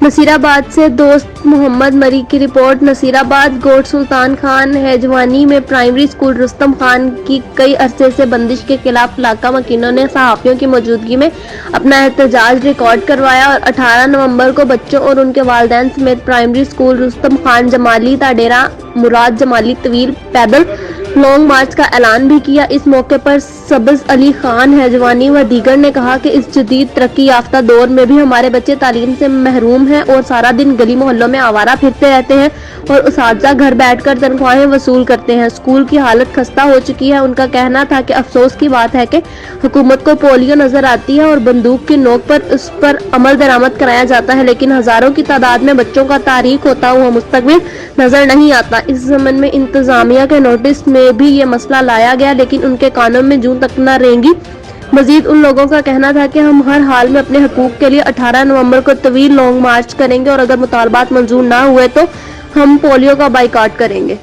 نصیرآباد سے دوست محمد مری کی رپورٹ۔ نصیرآباد گوٹ سلطان خان ہیجوانی میں پرائمری اسکول رستم خان کی کئی عرصے سے بندش کے خلاف علاقہ مکینوں نے صحافیوں کی موجودگی میں اپنا احتجاج ریکارڈ کروایا اور 18 نومبر کو بچوں اور ان کے والدین سمیت پرائمری اسکول رستم خان جمالی تا ڈیرہ مراد جمالی طویل پیدل لانگ مارچ کا اعلان بھی کیا۔ اس موقع پر سبز علی خان ہیجوانی و دیگر نے کہا کہ اس جدید ترقی یافتہ دور میں بھی ہمارے بچے تعلیم سے محروم ہیں اور سارا دن گلی محلوں میں آوارہ پھرتے رہتے ہیں اور اساتذہ گھر بیٹھ کر تنخواہیں وصول کرتے ہیں۔ اسکول کی حالت خستہ ہو چکی ہے۔ ان کا کہنا تھا کہ افسوس کی بات ہے کہ حکومت کو پولیو نظر آتی ہے اور بندوق کی نوک پر اس پر عمل درآمد کرایا جاتا ہے، لیکن ہزاروں کی تعداد میں بچوں کا تاریک ہوتا ہوا مستقبل نظر نہیں آتا۔ اس ضمن میں انتظامیہ کے نوٹس میں بھی یہ مسئلہ لایا گیا، لیکن ان کے کانوں میں جوں تک نہ رینگی۔ مزید ان لوگوں کا کہنا تھا کہ ہم ہر حال میں اپنے حقوق کے لیے 18 نومبر کو طویل لانگ مارچ کریں گے اور اگر مطالبات منظور نہ ہوئے تو ہم پولیو کا بائیکاٹ کریں گے۔